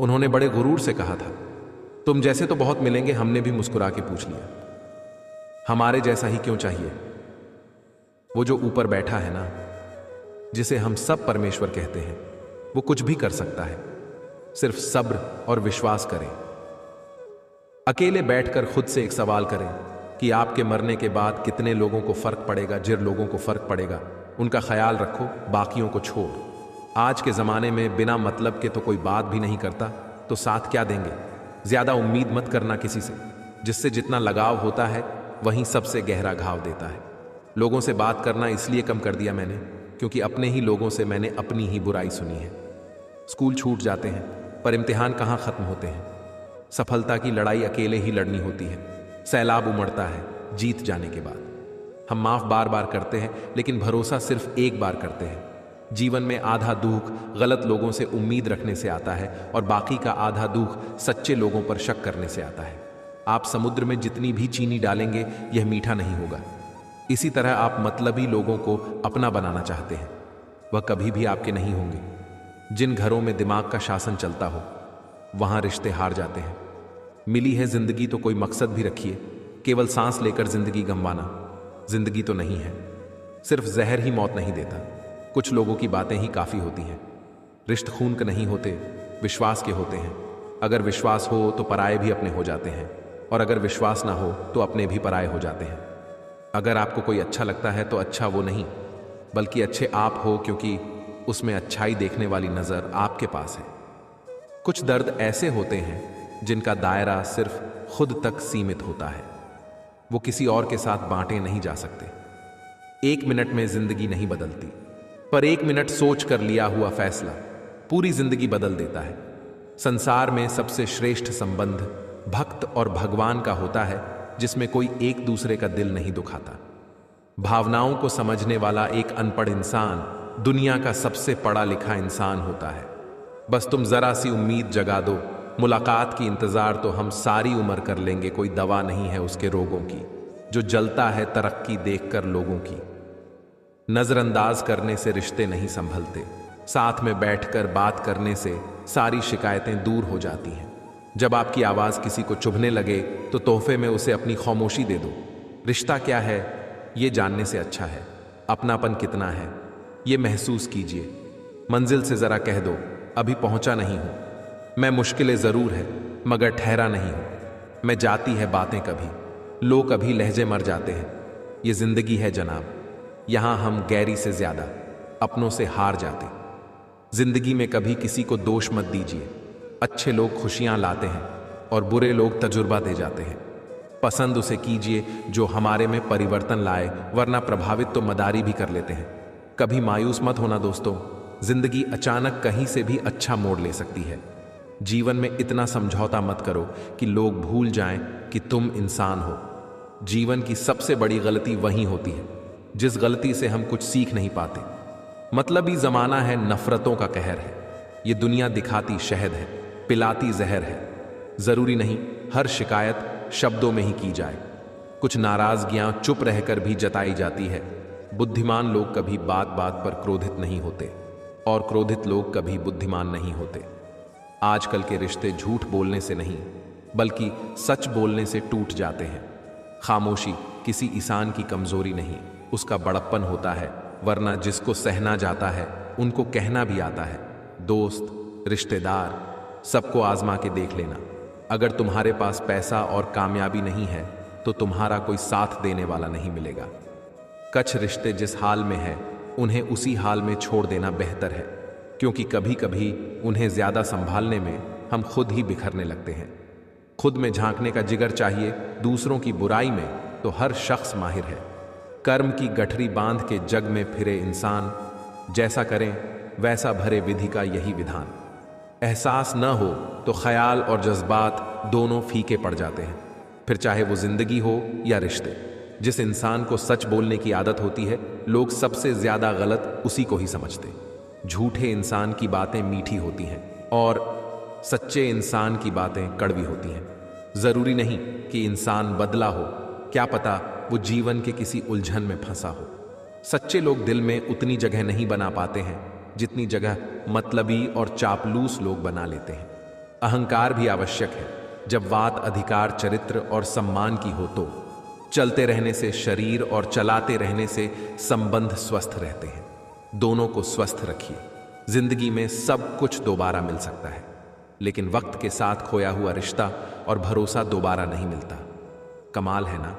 उन्होंने बड़े गुरूर से कहा था, तुम जैसे तो बहुत मिलेंगे। हमने भी मुस्कुरा के पूछ लिया, हमारे जैसा ही क्यों चाहिए? वो जो ऊपर बैठा है ना, जिसे हम सब परमेश्वर कहते हैं, वो कुछ भी कर सकता है, सिर्फ सब्र और विश्वास करें। अकेले बैठकर खुद से एक सवाल करें कि आपके मरने के बाद कितने लोगों को फर्क पड़ेगा। जिन लोगों को फर्क पड़ेगा उनका ख्याल रखो, बाकियों को छोड़। आज के ज़माने में बिना मतलब के तो कोई बात भी नहीं करता, तो साथ क्या देंगे? ज़्यादा उम्मीद मत करना किसी से। जिससे जितना लगाव होता है वहीं सबसे गहरा घाव देता है। लोगों से बात करना इसलिए कम कर दिया मैंने, क्योंकि अपने ही लोगों से मैंने अपनी ही बुराई सुनी है। स्कूल छूट जाते हैं पर इम्तिहान कहाँ ख़त्म होते हैं। सफलता की लड़ाई अकेले ही लड़नी होती है। सैलाब उमड़ता है जीत जाने के बाद। हम माफ़ बार बार करते हैं, लेकिन भरोसा सिर्फ एक बार करते हैं। जीवन में आधा दुख गलत लोगों से उम्मीद रखने से आता है और बाकी का आधा दुख सच्चे लोगों पर शक करने से आता है। आप समुद्र में जितनी भी चीनी डालेंगे यह मीठा नहीं होगा। इसी तरह आप मतलबी लोगों को अपना बनाना चाहते हैं, वह कभी भी आपके नहीं होंगे। जिन घरों में दिमाग का शासन चलता हो वहां रिश्ते हार जाते हैं। मिली है जिंदगी तो कोई मकसद भी रखिए। केवल सांस लेकर जिंदगी गंवाना जिंदगी तो नहीं है। सिर्फ जहर ही मौत नहीं देता, कुछ लोगों की बातें ही काफ़ी होती हैं। रिश्ते खून के नहीं होते, विश्वास के होते हैं। अगर विश्वास हो तो पराये भी अपने हो जाते हैं, और अगर विश्वास ना हो तो अपने भी पराये हो जाते हैं। अगर आपको कोई अच्छा लगता है तो अच्छा वो नहीं, बल्कि अच्छे आप हो, क्योंकि उसमें अच्छाई देखने वाली नज़र आपके पास है। कुछ दर्द ऐसे होते हैं जिनका दायरा सिर्फ खुद तक सीमित होता है, वो किसी और के साथ बांटे नहीं जा सकते। 1 मिनट में जिंदगी नहीं बदलती, पर 1 मिनट सोच कर लिया हुआ फैसला पूरी जिंदगी बदल देता है। संसार में सबसे श्रेष्ठ संबंध भक्त और भगवान का होता है, जिसमें कोई एक दूसरे का दिल नहीं दुखाता। भावनाओं को समझने वाला एक अनपढ़ इंसान दुनिया का सबसे पढ़ा लिखा इंसान होता है। बस तुम जरा सी उम्मीद जगा दो, मुलाकात की इंतजार तो हम सारी उम्र कर लेंगे। कोई दवा नहीं है उसके रोगों की, जो जलता है तरक्की देखकर लोगों की। नजरअंदाज करने से रिश्ते नहीं संभलते, साथ में बैठकर बात करने से सारी शिकायतें दूर हो जाती हैं। जब आपकी आवाज किसी को चुभने लगे तो तोहफे में उसे अपनी खामोशी दे दो। रिश्ता क्या है ये जानने से अच्छा है अपनापन कितना है ये महसूस कीजिए। मंजिल से जरा कह दो, अभी पहुंचा नहीं हूं, मैं मुश्किलें जरूर है मगर ठहरा नहीं हूं। मैं जाती है बातें कभी, लोग कभी लहजे मर जाते हैं। ये जिंदगी है जनाब, यहां हम गैरी से ज्यादा अपनों से हार जाते। जिंदगी में कभी किसी को दोष मत दीजिए। अच्छे लोग खुशियां लाते हैं और बुरे लोग तजुर्बा दे जाते हैं। पसंद उसे कीजिए जो हमारे में परिवर्तन लाए, वरना प्रभावित तो मदारी भी कर लेते हैं। कभी मायूस मत होना दोस्तों, जिंदगी अचानक कहीं से भी अच्छा मोड़ ले सकती है। जीवन में इतना समझौता मत करो कि लोग भूल जाएं कि तुम इंसान हो। जीवन की सबसे बड़ी गलती वही होती है जिस गलती से हम कुछ सीख नहीं पाते। मतलबी जमाना है, नफरतों का कहर है। ये दुनिया दिखाती शहद है, पिलाती जहर है। जरूरी नहीं हर शिकायत शब्दों में ही की जाए। कुछ नाराजगियां चुप रहकर भी जताई जाती है। बुद्धिमान लोग कभी बात बात पर क्रोधित नहीं होते और क्रोधित लोग कभी बुद्धिमान नहीं होते। आजकल के रिश्ते झूठ बोलने से नहीं बल्कि सच बोलने से टूट जाते हैं। खामोशी किसी इंसान की कमजोरी नहीं, उसका बड़प्पन होता है, वरना जिसको सहना जाता है उनको कहना भी आता है। दोस्त, रिश्तेदार, सबको आजमा के देख लेना। अगर तुम्हारे पास पैसा और कामयाबी नहीं है तो तुम्हारा कोई साथ देने वाला नहीं मिलेगा। कुछ रिश्ते जिस हाल में है उन्हें उसी हाल में छोड़ देना बेहतर है, क्योंकि कभी कभी उन्हें ज्यादा संभालने में हम खुद ही बिखरने लगते हैं। खुद में झांकने का जिगर चाहिए, दूसरों की बुराई में तो हर शख्स माहिर है। कर्म की गठरी बांध के जग में फिरे इंसान, जैसा करें वैसा भरे विधि का यही विधान। एहसास न हो तो ख्याल और जज्बात दोनों फीके पड़ जाते हैं, फिर चाहे वो जिंदगी हो या रिश्ते। जिस इंसान को सच बोलने की आदत होती है, लोग सबसे ज्यादा गलत उसी को ही समझते। झूठे इंसान की बातें मीठी होती हैं और सच्चे इंसान की बातें कड़वी होती हैं। जरूरी नहीं कि इंसान बदला हो, क्या पता वो जीवन के किसी उलझन में फंसा हो। सच्चे लोग दिल में उतनी जगह नहीं बना पाते हैं जितनी जगह मतलबी और चापलूस लोग बना लेते हैं। अहंकार भी आवश्यक है। जब बात अधिकार, चरित्र और सम्मान की हो तो चलते रहने से शरीर और चलाते रहने से संबंध स्वस्थ रहते हैं। दोनों को स्वस्थ रखिए। जिंदगी में सब कुछ दोबारा मिल सकता है, लेकिन वक्त के साथ खोया हुआ रिश्ता और भरोसा दोबारा नहीं मिलता। कमाल है ना,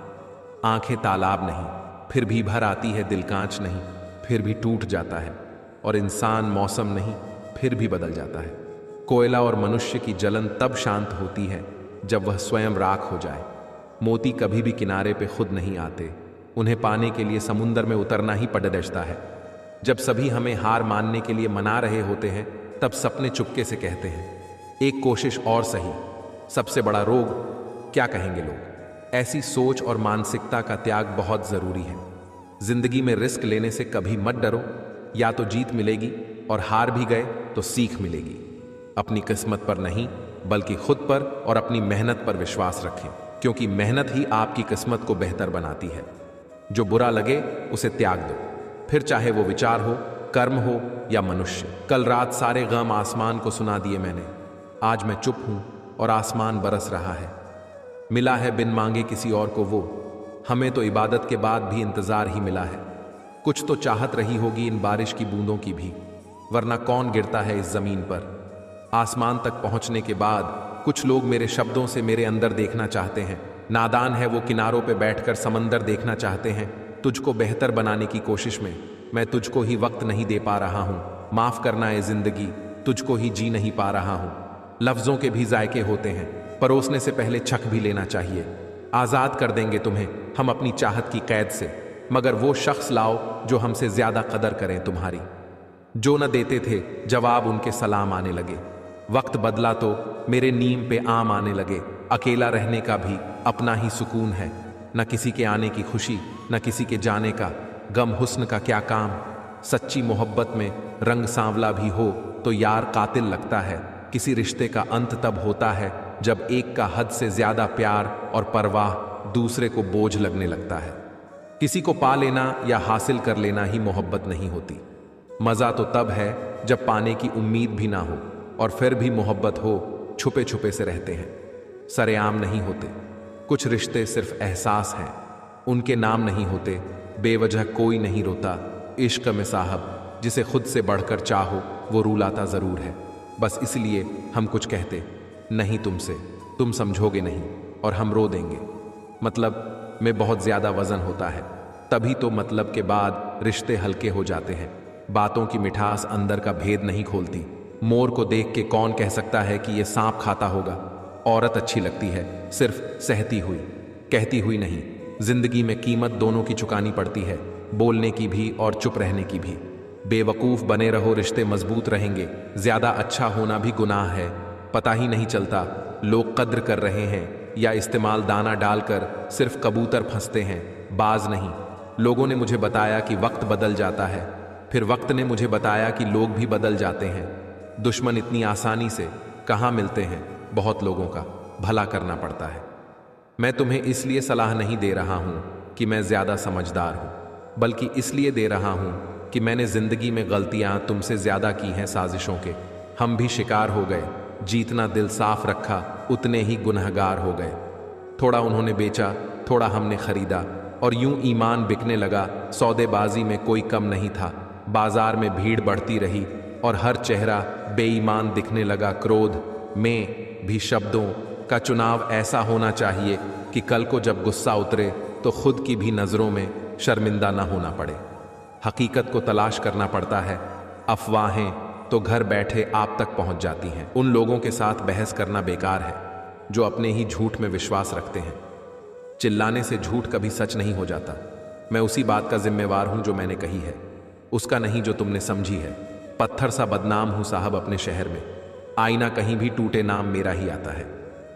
आंखें तालाब नहीं, फिर भी भर आती है, दिल कांच नहीं, फिर भी टूट जाता है, और इंसान मौसम नहीं, फिर भी बदल जाता है। कोयला और मनुष्य की जलन तब शांत होती है जब वह स्वयं राख हो जाए। मोती कभी भी किनारे पे खुद नहीं आते, उन्हें पाने के लिए समुद्र में उतरना ही पड़ता है। जब सभी हमें हार मानने के लिए मना रहे होते हैं, तब सपने चुपके से कहते हैं, एक कोशिश और सही। सबसे बड़ा रोग, क्या कहेंगे लोग। ऐसी सोच और मानसिकता का त्याग बहुत जरूरी है। जिंदगी में रिस्क लेने से कभी मत डरो, या तो जीत मिलेगी, और हार भी गए तो सीख मिलेगी। अपनी किस्मत पर नहीं, बल्कि खुद पर और अपनी मेहनत पर विश्वास रखें, क्योंकि मेहनत ही आपकी किस्मत को बेहतर बनाती है। जो बुरा लगे उसे त्याग दो, फिर चाहे वो विचार हो, कर्म हो या मनुष्य। कल रात सारे गम आसमान को सुना दिए मैंने, आज मैं चुप हूं और आसमान बरस रहा है। मिला है बिन मांगे किसी और को वो, हमें तो इबादत के बाद भी इंतजार ही मिला है। कुछ तो चाहत रही होगी इन बारिश की बूंदों की भी, वरना कौन गिरता है इस जमीन पर। आसमान तक पहुंचने के बाद कुछ लोग मेरे शब्दों से मेरे अंदर देखना चाहते हैं। नादान है वो किनारों पे बैठकर समंदर देखना चाहते हैं। तुझको बेहतर बनाने की कोशिश में मैं तुझको ही वक्त नहीं दे पा रहा हूं। माफ करना है जिंदगी, तुझको ही जी नहीं पा रहा हूं। लफ्जों के भी जायके होते हैं, परोसने से पहले छक भी लेना चाहिए। आजाद कर देंगे तुम्हें हम अपनी चाहत की कैद से, मगर वो शख्स लाओ जो हमसे ज्यादा कदर करें तुम्हारी। जो न देते थे जवाब उनके सलाम आने लगे। वक्त बदला तो मेरे नीम पे आम आने लगे। अकेला रहने का भी अपना ही सुकून है, न किसी के आने की खुशी, न किसी के जाने का गम। हुस्न का क्या काम, सच्ची मोहब्बत में रंग सांवला भी हो तो यार कातिल लगता है। किसी रिश्ते का अंत तब होता है जब एक का हद से ज्यादा प्यार और परवाह दूसरे को बोझ लगने लगता है। किसी को पा लेना या हासिल कर लेना ही मोहब्बत नहीं होती। मजा तो तब है जब पाने की उम्मीद भी ना हो, और फिर भी मोहब्बत हो, छुपे छुपे से रहते हैं, सरेआम नहीं होते। कुछ रिश्ते सिर्फ एहसास हैं, उनके नाम नहीं होते। बेवजह कोई नहीं रोता इश्क में साहब, जिसे खुद से बढ़कर चाहो वो रुलाता जरूर है। बस इसलिए हम कुछ कहते नहीं तुमसे, तुम समझोगे नहीं और हम रो देंगे। मतलब में बहुत ज्यादा वजन होता है, तभी तो मतलब के बाद रिश्ते हल्के हो जाते हैं। बातों की मिठास अंदर का भेद नहीं खोलती। मोर को देख के कौन कह सकता है कि ये सांप खाता होगा। औरत अच्छी लगती है सिर्फ सहती हुई, कहती हुई नहीं। जिंदगी में कीमत दोनों की चुकानी पड़ती है, बोलने की भी और चुप रहने की भी। बेवकूफ बने रहो, रिश्ते मजबूत रहेंगे। ज्यादा अच्छा होना भी गुनाह है, पता ही नहीं चलता लोग कद्र कर रहे हैं या इस्तेमाल दाना डालकर सिर्फ कबूतर फंसते हैं, बाज नहीं। लोगों ने मुझे बताया कि वक्त बदल जाता है, फिर वक्त ने मुझे बताया कि लोग भी बदल जाते हैं। दुश्मन इतनी आसानी से कहाँ मिलते हैं, बहुत लोगों का भला करना पड़ता है। मैं तुम्हें इसलिए सलाह नहीं दे रहा हूं कि मैं ज्यादा समझदार हूं, बल्कि इसलिए दे रहा हूं कि मैंने जिंदगी में गलतियां तुमसे ज्यादा की हैं साजिशों के। हम भी शिकार हो गए, जीतना दिल साफ रखा उतने ही गुनहगार हो गए। थोड़ा उन्होंने बेचा, थोड़ा हमने खरीदा, और यूं ईमान बिकने लगा। सौदेबाजी में कोई कम नहीं था, बाजार में भीड़ बढ़ती रही और हर चेहरा बेईमान दिखने लगा। क्रोध में भी शब्दों का चुनाव ऐसा होना चाहिए कि कल को जब गुस्सा उतरे तो खुद की भी नजरों में शर्मिंदा न होना पड़े। हकीकत को तलाश करना पड़ता है, अफवाहें तो घर बैठे आप तक पहुंच जाती हैं। उन लोगों के साथ बहस करना बेकार है जो अपने ही झूठ में विश्वास रखते हैं। चिल्लाने से झूठ कभी सच नहीं हो जाता। मैं उसी बात का जिम्मेवार हूं जो मैंने कही है, उसका नहीं जो तुमने समझी है। पत्थर सा बदनाम हूं साहब अपने शहर में, आईना कहीं भी टूटे नाम मेरा ही आता है।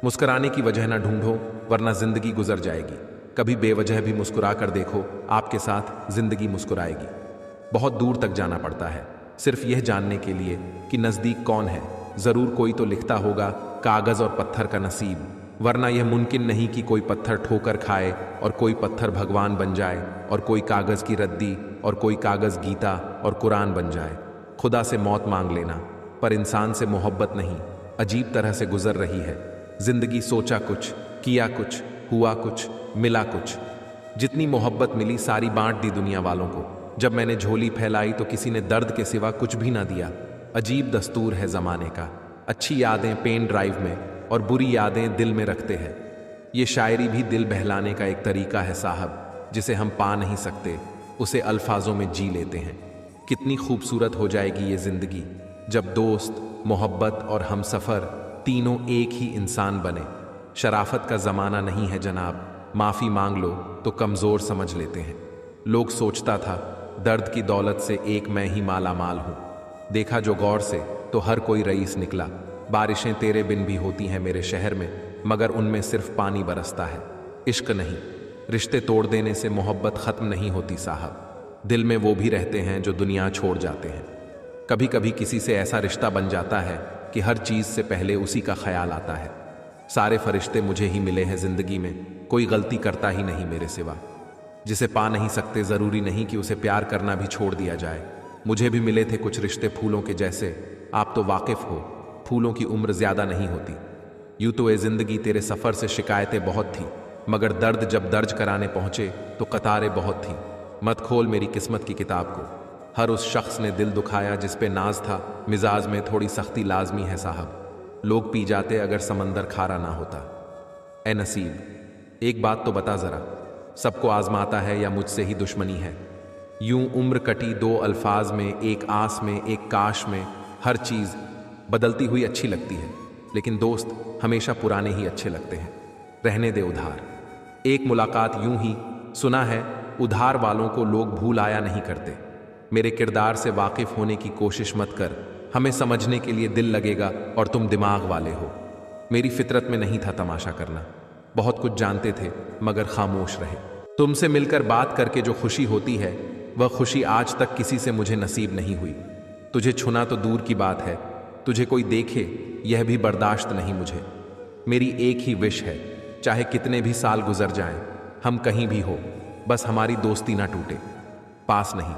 मुस्कुराने की वजह ना ढूंढो वरना जिंदगी गुजर जाएगी। कभी बेवजह भी मुस्कुरा कर देखो, आपके साथ जिंदगी मुस्कुराएगी। बहुत दूर तक जाना पड़ता है सिर्फ यह जानने के लिए कि नजदीक कौन है। जरूर कोई तो लिखता होगा कागज और पत्थर का नसीब, वरना यह मुमकिन नहीं कि कोई पत्थर ठोकर खाए और कोई पत्थर भगवान बन जाए, और कोई कागज की रद्दी और कोई कागज गीता और कुरान बन जाए। खुदा से मौत मांग लेना पर इंसान से मोहब्बत नहीं। अजीब तरह से गुजर रही है जिंदगी। सोचा कुछ, किया कुछ, हुआ कुछ, मिला कुछ। जितनी मोहब्बत मिली सारी बांट दी दुनिया वालों को। जब मैंने झोली फैलाई तो किसी ने दर्द के सिवा कुछ भी ना दिया। अजीब दस्तूर है जमाने का। अच्छी यादें पेन ड्राइव में और बुरी यादें दिल में रखते हैं। ये शायरी भी दिल बहलाने का एक तरीका है साहब, जिसे हम पा नहीं सकते, उसे अल्फाजों में जी लेते हैं। कितनी खूबसूरत हो जाएगी ये जिंदगी जब दोस्त, मोहब्बत और हमसफ़र तीनों एक ही इंसान बने। शराफत का ज़माना नहीं है जनाब, माफ़ी मांग लो तो कमज़ोर समझ लेते हैं। लोग सोचता था दर्द की दौलत से एक मैं ही माला माल हूँ। देखा जो गौर से तो हर कोई रईस निकला। बारिशें तेरे बिन भी होती हैं मेरे शहर में, मगर उनमें सिर्फ पानी बरसता है, इश्क नहीं। रिश्ते तोड़ देने से मोहब्बत ख़त्म नहीं होती साहब, दिल में वो भी रहते हैं जो दुनिया छोड़ जाते हैं। कभी कभी किसी से ऐसा रिश्ता बन जाता है कि हर चीज़ से पहले उसी का ख्याल आता है। सारे फरिश्ते मुझे ही मिले हैं ज़िंदगी में, कोई गलती करता ही नहीं मेरे सिवा। जिसे पा नहीं सकते ज़रूरी नहीं कि उसे प्यार करना भी छोड़ दिया जाए। मुझे भी मिले थे कुछ रिश्ते फूलों के जैसे, आप तो वाकिफ़ हो, फूलों की उम्र ज़्यादा नहीं होती। यूँ तो ये ज़िंदगी तेरे सफ़र से शिकायतें बहुत थी, मगर दर्द जब दर्ज कराने पहुँचे तो कतारें बहुत थीं। मत खोल मेरी किस्मत की किताब को, हर उस शख्स ने दिल दुखाया जिस पे नाज था। मिजाज में थोड़ी सख्ती लाजमी है साहब, लोग पी जाते अगर समंदर खारा ना होता। ए नसीब एक बात तो बता ज़रा, सबको आजमाता है या मुझसे ही दुश्मनी है? यूं उम्र कटी दो अल्फाज में, एक आस में एक काश में। हर चीज़ बदलती हुई अच्छी लगती है, लेकिन दोस्त हमेशा पुराने ही अच्छे लगते हैं। रहने दे उधार। एक मुलाकात यूं ही, सुना है उधार वालों को लोग भूल आया नहीं करते। मेरे किरदार से वाकिफ होने की कोशिश मत कर, हमें समझने के लिए दिल लगेगा और तुम दिमाग वाले हो। मेरी फितरत में नहीं था तमाशा करना, बहुत कुछ जानते थे मगर खामोश रहे। तुमसे मिलकर बात करके जो खुशी होती है वह खुशी आज तक किसी से मुझे नसीब नहीं हुई। तुझे छूना तो दूर की बात है, तुझे कोई देखे यह भी बर्दाश्त नहीं मुझे। मेरी एक ही विश है, चाहे कितने भी साल गुजर जाएं, हम कहीं भी हो, बस हमारी दोस्ती ना टूटे। पास नहीं,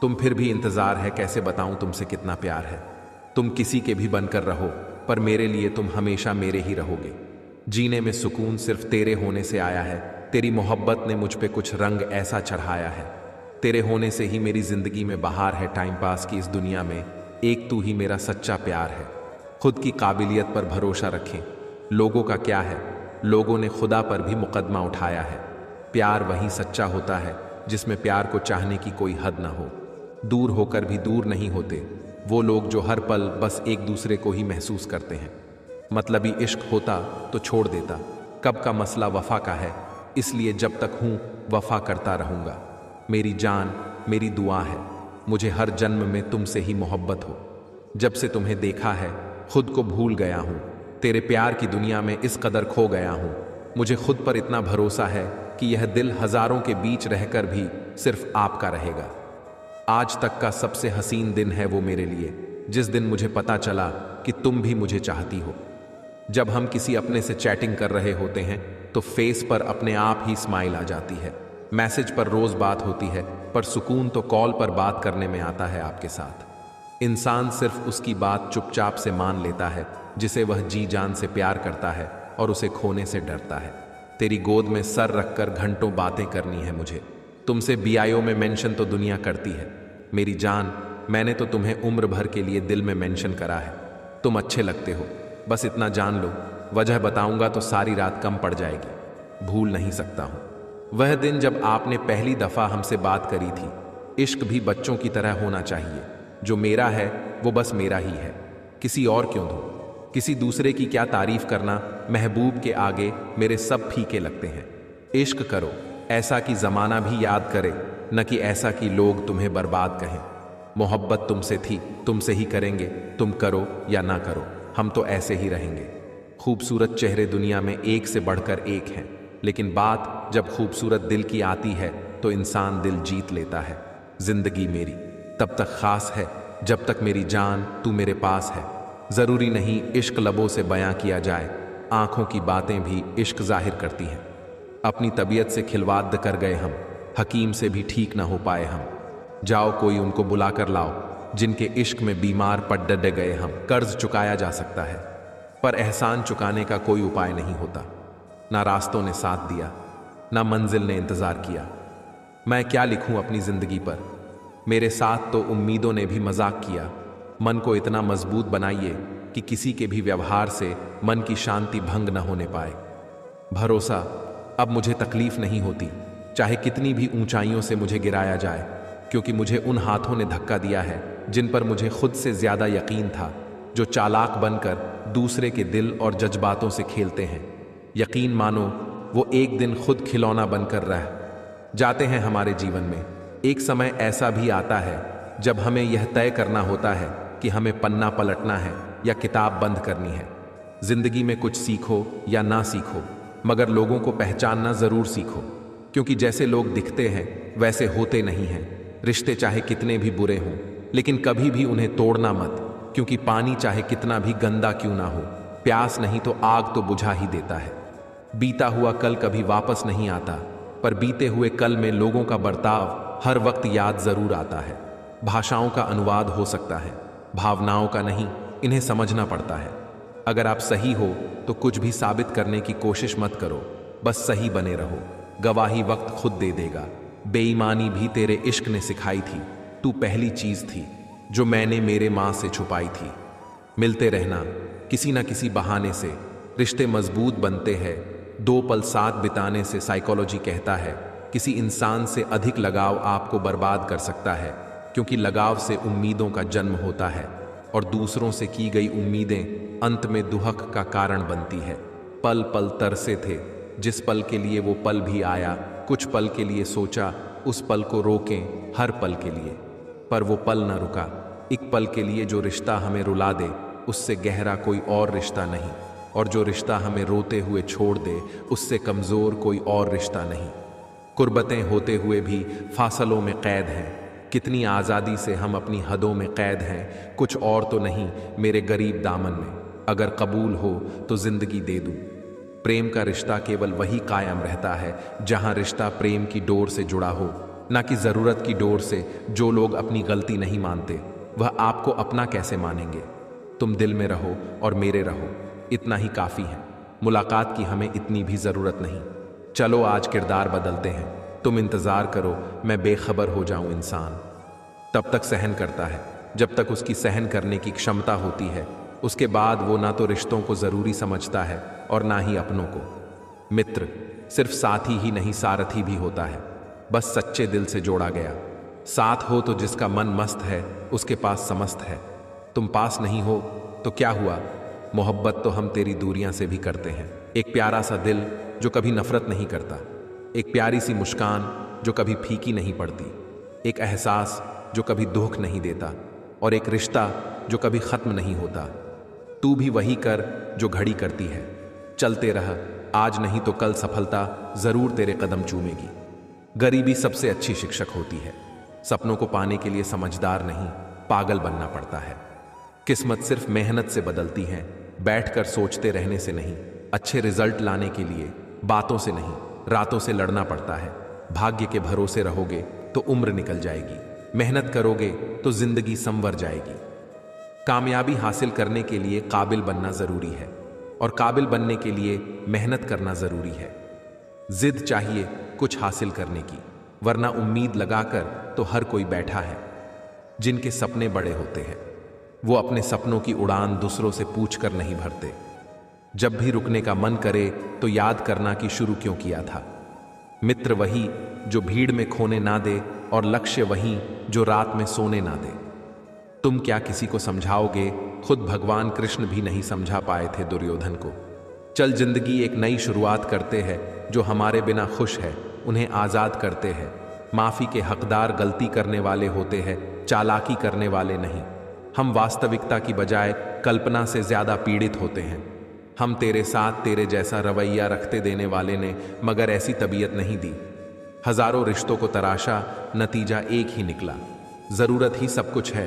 तुम फिर भी इंतज़ार है, कैसे बताऊं तुमसे कितना प्यार है। तुम किसी के भी बनकर रहो, पर मेरे लिए तुम हमेशा मेरे ही रहोगे। जीने में सुकून सिर्फ तेरे होने से आया है, तेरी मोहब्बत ने मुझ पे कुछ रंग ऐसा चढ़ाया है। तेरे होने से ही मेरी ज़िंदगी में बहार है, टाइम पास की इस दुनिया में एक तू ही मेरा सच्चा प्यार है। खुद की काबिलियत पर भरोसा रखें, लोगों का क्या है, लोगों ने खुदा पर भी मुकदमा उठाया है। प्यार वही सच्चा होता है जिसमें प्यार को चाहने की कोई हद ना हो। दूर होकर भी दूर नहीं होते वो लोग जो हर पल बस एक दूसरे को ही महसूस करते हैं। मतलबी इश्क होता तो छोड़ देता, कब का मसला वफा का है, इसलिए जब तक हूँ वफा करता रहूँगा। मेरी जान मेरी दुआ है, मुझे हर जन्म में तुमसे ही मोहब्बत हो। जब से तुम्हें देखा है खुद को भूल गया हूँ, तेरे प्यार की दुनिया में इस कदर खो गया हूँ। मुझे खुद पर इतना भरोसा है कि यह दिल हजारों के बीच रहकर भी सिर्फ आपका रहेगा। आज तक का सबसे हसीन दिन है वो मेरे लिए, जिस दिन मुझे पता चला कि तुम भी मुझे चाहती हो। जब हम किसी अपने से चैटिंग कर रहे होते हैं तो फेस पर अपने आप ही स्माइल आ जाती है। मैसेज पर रोज बात होती है, पर सुकून तो कॉल पर बात करने में आता है आपके साथ। इंसान सिर्फ उसकी बात चुपचाप से मान लेता है जिसे वह जी जान से प्यार करता है और उसे खोने से डरता है। तेरी गोद में सर रखकर घंटों बातें करनी है मुझे। तुमसे बीआईओ में मेंशन तो दुनिया करती है। मेरी जान, मैंने तो तुम्हें उम्र भर के लिए दिल में मेंशन करा है। तुम अच्छे लगते हो, बस इतना जान लो, वजह बताऊंगा तो सारी रात कम पड़ जाएगी। भूल नहीं सकता हूँ वह दिन जब आपने पहली दफ़ा हमसे बात करी थी। इश्क भी बच्चों की तरह होना चाहिए, जो मेरा है वो बस मेरा ही है, किसी और क्यों दूँ। किसी दूसरे की क्या तारीफ करना, महबूब के आगे मेरे सब फीके लगते हैं। इश्क करो ऐसा कि ज़माना भी याद करे, न कि ऐसा कि लोग तुम्हें बर्बाद कहें। मोहब्बत तुमसे थी, तुमसे ही करेंगे, तुम करो या ना करो, हम तो ऐसे ही रहेंगे। खूबसूरत चेहरे दुनिया में एक से बढ़कर एक हैं, लेकिन बात जब खूबसूरत दिल की आती है तो इंसान दिल जीत लेता है। जिंदगी मेरी तब तक खास है जब तक मेरी जान तू मेरे पास है। ज़रूरी नहीं इश्क लबों से बयां किया जाए, आंखों की बातें भी इश्क जाहिर करती हैं। अपनी तबीयत से खिलवाड़ कर गए हम, हकीम से भी ठीक ना हो पाए हम। जाओ कोई उनको बुला कर लाओ जिनके इश्क में बीमार पड़ डटे गए हम। कर्ज चुकाया जा सकता है, पर एहसान चुकाने का कोई उपाय नहीं होता। ना रास्तों ने साथ दिया, ना मंजिल ने इंतजार किया। मैं क्या लिखूं अपनी जिंदगी पर, मेरे साथ तो उम्मीदों ने भी मजाक किया। मन को इतना मजबूत बनाइए कि किसी के भी व्यवहार से मन की शांति भंग न होने पाए। भरोसा, अब मुझे तकलीफ नहीं होती, चाहे कितनी भी ऊंचाइयों से मुझे गिराया जाए, क्योंकि मुझे उन हाथों ने धक्का दिया है जिन पर मुझे खुद से ज्यादा यकीन था, जो चालाक बनकर दूसरे के दिल और जज्बातों से खेलते हैं। यकीन मानो वो एक दिन खुद खिलौना बनकर रह जाते हैं हमारे जीवन में। एक समय ऐसा भी आता है जब हमें यह तय करना होता है कि हमें पन्ना पलटना है या किताब बंद करनी है। जिंदगी में कुछ सीखो या ना सीखो, मगर लोगों को पहचानना जरूर सीखो, क्योंकि जैसे लोग दिखते हैं वैसे होते नहीं हैं। रिश्ते चाहे कितने भी बुरे हों, लेकिन कभी भी उन्हें तोड़ना मत, क्योंकि पानी चाहे कितना भी गंदा क्यों ना हो, प्यास नहीं तो आग तो बुझा ही देता है। बीता हुआ कल कभी वापस नहीं आता, पर बीते हुए कल में लोगों का बर्ताव हर वक्त याद जरूर आता है। भाषाओं का अनुवाद हो सकता है, भावनाओं का नहीं, इन्हें समझना पड़ता है। अगर आप सही हो तो कुछ भी साबित करने की कोशिश मत करो, बस सही बने रहो। गवाही वक्त खुद दे देगा। बेईमानी भी तेरे इश्क ने सिखाई थी, तू पहली चीज थी जो मैंने मेरे माँ से छुपाई थी। मिलते रहना किसी न किसी बहाने से, रिश्ते मजबूत बनते हैं। 2 पल साथ बिताने से साइकोलॉजी कहता है किसी इंसान से अधिक लगाव आपको बर्बाद कर सकता है, क्योंकि लगाव से उम्मीदों का जन्म होता है और दूसरों से की गई उम्मीदें अंत में दुहक का कारण बनती है। पल पल तरसे थे, जिस पल के लिए वो पल भी आया। कुछ पल के लिए सोचा उस पल को रोकें हर पल के लिए, पर वो पल न रुका। एक पल के लिए जो रिश्ता हमें रुला दे, उससे गहरा कोई और रिश्ता नहीं, और जो रिश्ता हमें रोते हुए छोड़ दे, उससे कमज़ोर कोई और रिश्ता नहीं। कुर्बतें होते हुए भी फासलों में कैद हैं, कितनी आज़ादी से हम अपनी हदों में कैद हैं। कुछ और तो नहीं मेरे गरीब दामन में, अगर कबूल हो तो ज़िंदगी दे दूँ। प्रेम का रिश्ता केवल वही कायम रहता है जहाँ रिश्ता प्रेम की डोर से जुड़ा हो, ना कि ज़रूरत की डोर से। जो लोग अपनी गलती नहीं मानते, वह आपको अपना कैसे मानेंगे। तुम दिल में रहो और मेरे रहो, इतना ही काफ़ी है। मुलाकात की हमें इतनी भी ज़रूरत नहीं। चलो आज किरदार बदलते हैं, तुम इंतज़ार करो मैं बेखबर हो जाऊं। इंसान तब तक सहन करता है जब तक उसकी सहन करने की क्षमता होती है। उसके बाद वो ना तो रिश्तों को ज़रूरी समझता है और ना ही अपनों को। मित्र सिर्फ साथी ही नहीं, सारथी भी होता है, बस सच्चे दिल से जोड़ा गया। साथ हो तो जिसका मन मस्त है, उसके पास समस्त है। तुम पास नहीं हो तो क्या हुआ, मोहब्बत तो हम तेरी दूरियां से भी करते हैं। एक प्यारा सा दिल जो कभी नफरत नहीं करता, एक प्यारी सी मुस्कान जो कभी फीकी नहीं पड़ती, एक एहसास जो कभी दुख नहीं देता, और एक रिश्ता जो कभी खत्म नहीं होता। तू भी वही कर जो घड़ी करती है। चलते रह, आज नहीं तो कल सफलता जरूर तेरे कदम चूमेगी। गरीबी सबसे अच्छी शिक्षक होती है। सपनों को पाने के लिए समझदार नहीं, पागल बनना पड़ता है। किस्मत सिर्फ मेहनत से बदलती है, बैठकर सोचते रहने से नहीं। अच्छे रिजल्ट लाने के लिए बातों से नहीं, रातों से लड़ना पड़ता है। भाग्य के भरोसे रहोगे तो उम्र निकल जाएगी, मेहनत करोगे तो जिंदगी संवर जाएगी। कामयाबी हासिल करने के लिए काबिल बनना जरूरी है, और काबिल बनने के लिए मेहनत करना जरूरी है। जिद चाहिए कुछ हासिल करने की, वरना उम्मीद लगाकर तो हर कोई बैठा है। जिनके सपने बड़े होते हैं वो अपने सपनों की उड़ान दूसरों से पूछकर नहीं भरते। जब भी रुकने का मन करे तो याद करना कि शुरू क्यों किया था। मित्र वही जो भीड़ में खोने ना दे, और लक्ष्य वही जो रात में सोने ना दे। तुम क्या किसी को समझाओगे, खुद भगवान कृष्ण भी नहीं समझा पाए थे दुर्योधन को। चल जिंदगी एक नई शुरुआत करते हैं, जो हमारे बिना खुश है उन्हें आज़ाद करते हैं। माफ़ी के हकदार गलती करने वाले होते हैं, चालाकी करने वाले नहीं। हम वास्तविकता की बजाय कल्पना से ज़्यादा पीड़ित होते हैं। हम तेरे साथ तेरे जैसा रवैया रखते देने वाले ने मगर ऐसी तबीयत नहीं दी। हजारों रिश्तों को तराशा, नतीजा एक ही निकला। ज़रूरत ही सब कुछ है,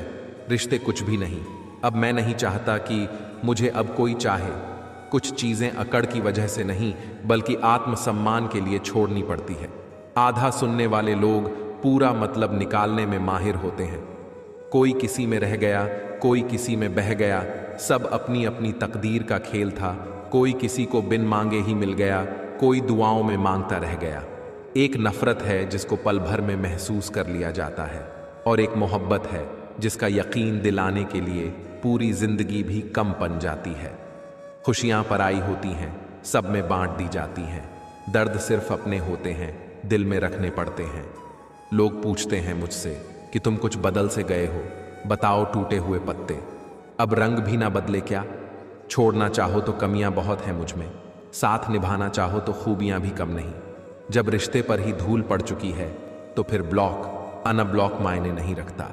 रिश्ते कुछ भी नहीं। अब मैं नहीं चाहता कि मुझे अब कोई चाहे। कुछ चीज़ें अकड़ की वजह से नहीं, बल्कि आत्मसम्मान के लिए छोड़नी पड़ती है। आधा सुनने वाले लोग पूरा मतलब निकालने में माहिर होते हैं। कोई किसी में रह गया, कोई किसी में बह गया, सब अपनी अपनी तकदीर का खेल था। कोई किसी को बिन मांगे ही मिल गया, कोई दुआओं में मांगता रह गया। एक नफरत है जिसको पल भर में महसूस कर लिया जाता है, और एक मोहब्बत है जिसका यकीन दिलाने के लिए पूरी जिंदगी भी कम बन जाती है। खुशियां पराई होती हैं, सब में बांट दी जाती हैं। दर्द सिर्फ अपने होते हैं, दिल में रखने पड़ते हैं। लोग पूछते हैं मुझसे कि तुम कुछ बदल से गए हो, बताओ टूटे हुए पत्ते, अब रंग भी ना बदले क्या? छोड़ना चाहो तो कमियां बहुत हैं मुझ में, साथ निभाना चाहो तो खूबियां भी कम नहीं। जब रिश्ते पर ही धूल पड़ चुकी है तो फिर ब्लॉक अनब्लॉक मायने नहीं रखता।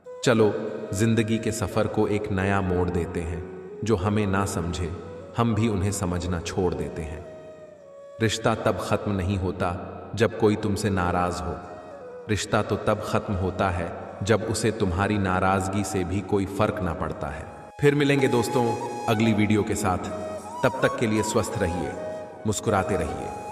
चलो जिंदगी के सफर को एक नया मोड़ देते हैं। जो हमें ना समझे हम भी उन्हें समझना छोड़ देते हैं। रिश्ता तब खत्म नहीं होता जब कोई तुमसे नाराज हो। रिश्ता तो तब खत्म होता है जब उसे तुम्हारी नाराजगी से भी कोई फर्क ना पड़ता है। फिर मिलेंगे दोस्तों अगली वीडियो के साथ। तब तक के लिए स्वस्थ रहिए, मुस्कुराते रहिए।